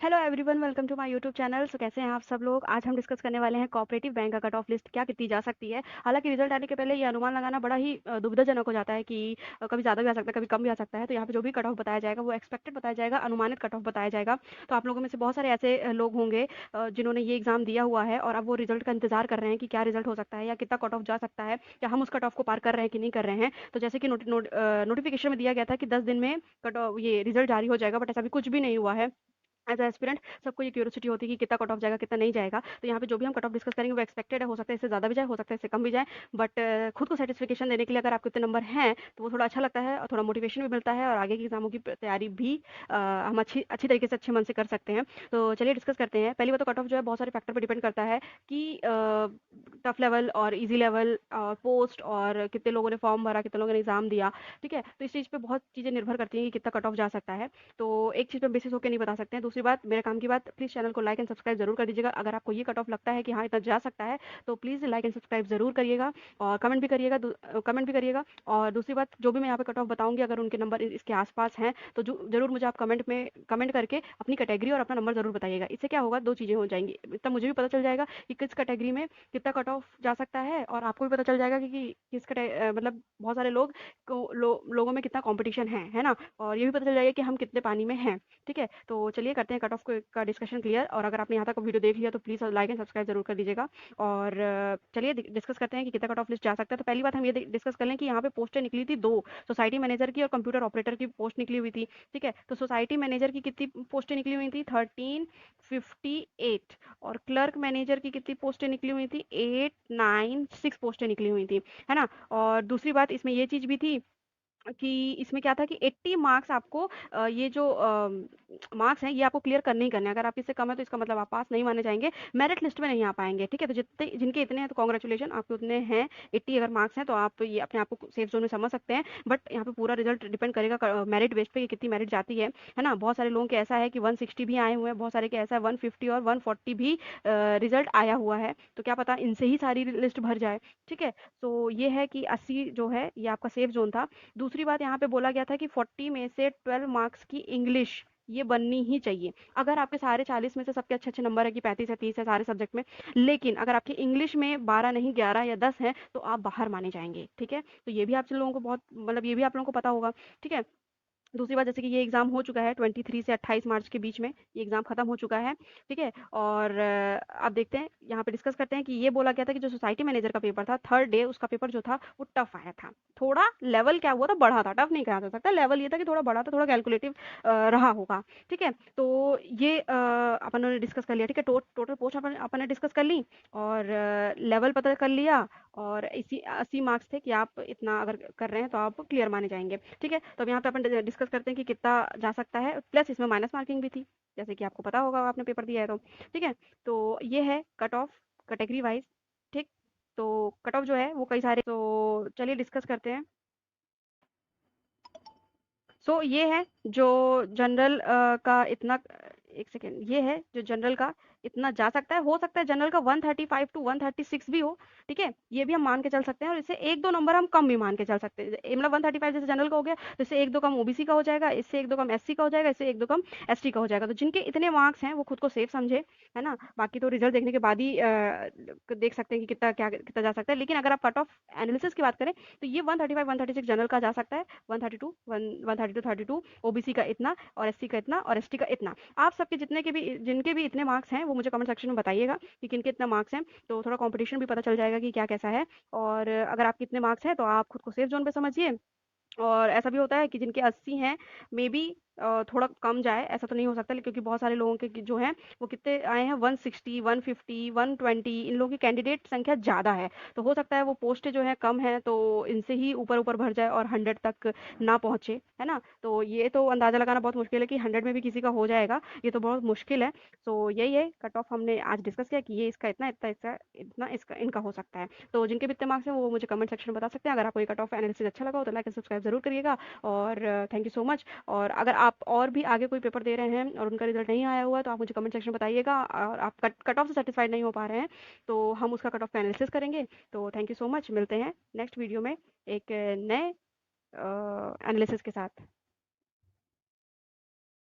Hello everyone, welcome to my YouTube channel. So कैसे हैं आप सब लोग। आज हम डिस्कस करने वाले हैं कोऑपरेटिव बैंक का कट ऑफ लिस्ट क्या कितनी जा सकती है। हालांकि रिजल्ट आने के पहले ये अनुमान लगाना बड़ा ही दुविधाजनक हो जाता है कि कभी ज़्यादा भी आ सकता है, कभी कम भी आ सकता है। तो यहाँ पे जो भी कट ऑफ बताया जाएगा वो एक्सपेक्टेड बताया जाएगा, अनुमानित कट ऑफ बताया जाएगा। तो आप लोगों में से बहुत सारे ऐसे लोग होंगे जिन्होंने ये एग्जाम दिया हुआ है और अब वो रिजल्ट का इंतजार कर रहे हैं कि क्या रिजल्ट हो सकता है या कितना कट ऑफ जा सकता है, या हम उस कट ऑफ को पार कर रहे हैं कि नहीं कर रहे हैं। तो जैसे कि नोटिफिकेशन में दिया गया था कि 10 दिन में कट ऑफ ये रिजल्ट जारी हो जाएगा, बट ऐसा भी कुछ भी नहीं हुआ है। एज ए एस्पिरेंट सबको ये क्यूरियोसिटी होती है कि कितना कट ऑफ जाएगा कितना नहीं जाएगा। तो यहाँ पे जो भी हम कट ऑफ डिस्कस करेंगे वो एक्सपेक्टेड है, हो सकता है इससे ज़्यादा भी जाए, हो सकता है इससे कम भी जाए। बट खुद को सेटिस्फिकेशन देने के लिए अगर आपके इतने नंबर हैं तो वो थोड़ा अच्छा लगता है और थोड़ा मोटिवेशन भी मिलता है, और आगे की एग्जामों की तैयारी भी हम अच्छी अच्छी तरीके से अच्छे मन से कर सकते हैं। तो चलिए डिस्कस करते हैं। पहली बात तो कट ऑफ जो है बहुत सारे फैक्टर पर डिपेंड करता है कि टफ लेवल और ईजी लेवल और पोस्ट और कितने लोगों ने फॉर्म भरा, कितने लोगों ने एग्जाम दिया। ठीक है, तो इस चीज़ पे बहुत चीज़ें निर्भर करती हैं कि कितना कट ऑफ जा सकता है। तो एक चीज़ पे बेसिस होकर नहीं बता सकते हैं। दूसरी बात, मेरे काम की बात, प्लीज़ चैनल को लाइक एंड सब्सक्राइब जरूर कर दीजिएगा। अगर आपको ये कट ऑफ लगता है कि हाँ इतना जा सकता है तो प्लीज़ लाइक एंड सब्सक्राइब जरूर करिएगा, और कमेंट भी करिएगा। और दूसरी बात, जो भी मैं यहाँ पे कट ऑफ बताऊंगी अगर उनके नंबर इसके आसपास हैं तो जरूर मुझे आप कमेंट करके अपनी कैटेगरी और अपना नंबर जरूर बताइएगा। इससे क्या होगा, दो चीज़ें हो जाएंगी। इतना मुझे भी पता चल जाएगा कि किस कैटेगरी में कितना कट ऑफ जा सकता है, और आपको भी पता चल जाएगा कि मतलब बहुत सारे लोगों में कितना कंपटीशन है ना। और ये भी पता चल जाएगा कि हम कितने पानी में हैं। ठीक है, तो चलिए करते हैं कट ऑफ का डिस्कशन क्लियर। और अगर आपने यहाँ तक वीडियो देख लिया तो प्लीज़ लाइक एंड सब्सक्राइब जरूर कर दीजिएगा। और चलिए डिस्कस करते हैं कि कितना कट ऑफ लिस्ट जा सकता है। तो पहली बात हम ये डिस्कस कर लें कि यहाँ पे पोस्टें निकली थी दो, सोसाइटी मैनेजर की और कंप्यूटर ऑपरेटर की पोस्ट निकली हुई थी। ठीक है, तो सोसाइटी मैनेजर की कितनी पोस्टें निकली हुई थी, 1358। और क्लर्क मैनेजर की कितनी पोस्टें निकली हुई थी, 896 पोस्टें निकली हुई थी, है ना। और दूसरी बात इसमें ये चीज़ भी थी कि इसमें क्या था कि 80 मार्क्स आपको ये जो मार्क्स हैं ये आपको क्लियर करने ही करने हैं। अगर आप इससे कम है तो इसका मतलब आप पास नहीं माने जाएंगे, मेरिट लिस्ट में नहीं आ पाएंगे। ठीक है, तो जितने जिनके इतने हैं तो कॉन्ग्रेचुलेशन, आपके उतने हैं। 80 अगर मार्क्स हैं तो आप ये अपने आप को सेफ जोन में समझ सकते हैं। बट यहाँ पे पूरा रिजल्ट डिपेंड करेगा मेरिट बेस पे कि कितनी मेरिट जाती है ना। बहुत सारे लोगों के ऐसा है कि 160 भी आए हुए हैं, बहुत सारे के ऐसा है 150 और 140 भी रिजल्ट आया हुआ है। तो क्या पता इनसे ही सारी लिस्ट भर जाए। ठीक है, तो ये है कि 80 जो है ये आपका सेफ जोन था। दूसरी बात, यहाँ पे बोला गया था कि 40 में से 12 मार्क्स की इंग्लिश ये बननी ही चाहिए। अगर आपके सारे 40 में से सबके अच्छे अच्छे नंबर है कि 35 है 30 है सारे सब्जेक्ट में, लेकिन अगर आपकी इंग्लिश में 12 नहीं 11 या 10 है तो आप बाहर माने जाएंगे। ठीक है, तो ये भी आप लोगों को बहुत मतलब ये भी आप लोगों को पता होगा। ठीक है, दूसरी बात, जैसे कि ये एग्ज़ाम हो चुका है 23 से 28 मार्च के बीच में, ये एग्ज़ाम खत्म हो चुका है। ठीक है, और आप देखते हैं यहाँ पे डिस्कस करते हैं कि ये बोला गया था कि जो सोसाइटी मैनेजर का पेपर था थर्ड डे, उसका पेपर जो था वो टफ आया था। थोड़ा लेवल क्या हुआ था, बढ़ा था, टफ नहीं कहा जा सकता। लेवल ये था कि थोड़ा बढ़ा था, थोड़ा कैलकुलेटिव रहा होगा। ठीक है, तो ये अपन ने डिस्कस कर लिया। ठीक है, टोटल पोस्ट अपन ने डिस्कस कर ली, और लेवल पता कर लिया। और इसी 80 मार्क्स थे कि आप इतना अगर कर रहे हैं तो आप क्लियर माने जाएंगे। ठीक है, तो अब यहाँ पे अपन डिस्कस करते हैं कि कितना जा सकता है, प्लस इसमें माइनस मार्किंग भी थी, जैसे कि आपको पता होगा आपने पेपर दिया है तो। ठीक है, तो ये है कट ऑफ कैटेगरी वाइज। ठीक, तो कट ऑफ जो है वो कई सारे, तो चलिए डिस्कस करते हैं। ये है जो जनरल का इतना, एक सेकेंड, ये है जो जनरल का इतना जा सकता है। हो सकता है जनरल का 135 टू 136 भी हो। ठीक है, ये भी हम मान के चल सकते हैं, और इससे एक दो नंबर हम कम भी मान के चल सकते हैं। मतलब 135 जैसे जनरल का हो गया तो इससे एक दो कम ओबीसी का हो जाएगा, इससे एक दो कम एससी का हो जाएगा, इससे एक दो कम एसटी का हो जाएगा। तो जिनके इतने मार्क्स हैं वो खुद को सेफ समझे, है ना। बाकी तो रिजल्ट देखने के बाद ही देख सकते हैं कि कितना जा सकता है। लेकिन अगर आप कट ऑफ एनालिसिस की बात करें तो ये 135 136 जनरल का जा सकता है, 132 ओबीसी का इतना, और एससी का इतना, और एसटी का इतना। आप सबके जिनके भी इतने मार्क्स हैं वो मुझे कमेंट सेक्शन में बताइएगा कि किनके इतना मार्क्स हैं, तो थोड़ा कंपटीशन भी पता चल जाएगा कि क्या कैसा है। और अगर आपके इतने मार्क्स हैं तो आप खुद को सेफ जोन पे समझिए। और ऐसा भी होता है कि जिनके 80 हैं, मे बी थोड़ा कम जाए, ऐसा तो नहीं हो सकता, क्योंकि बहुत सारे लोगों के जो हैं वो कितने आए हैं, 160 150 120, इन लोगों की कैंडिडेट संख्या ज़्यादा है। तो हो सकता है वो पोस्टें जो है कम है तो इनसे ही ऊपर ऊपर भर जाए और 100 तक ना पहुँचे, है ना। तो ये तो अंदाज़ा लगाना बहुत मुश्किल है कि 100 में भी किसी का हो जाएगा, ये तो बहुत मुश्किल है। तो यही है कट ऑफ हमने आज डिस्कस किया कि ये इसका इतना इतना इसका इतना इसका इनका हो सकता है। तो जिनके भी इतने मार्क्स हैं वो मुझे कमेंट सेक्शन में बता सकते हैं। अगर आपको ये कट ऑफ एनालिसिस अच्छा लगा हो तो लाइक एंड सब्सक्राइब जरूर करिएगा, और थैंक यू सो मच। और अगर आप और भी आगे कोई पेपर दे रहे हैं और उनका रिजल्ट नहीं आया हुआ है तो आप मुझे कमेंट सेक्शन में बताइएगा, और आप कट ऑफ से सेटिस्फाइड नहीं हो पा रहे हैं तो हम उसका कट ऑफ का एनालिसिस करेंगे। तो थैंक यू सो मच, मिलते हैं नेक्स्ट वीडियो में एक नए एनालिसिस के साथ।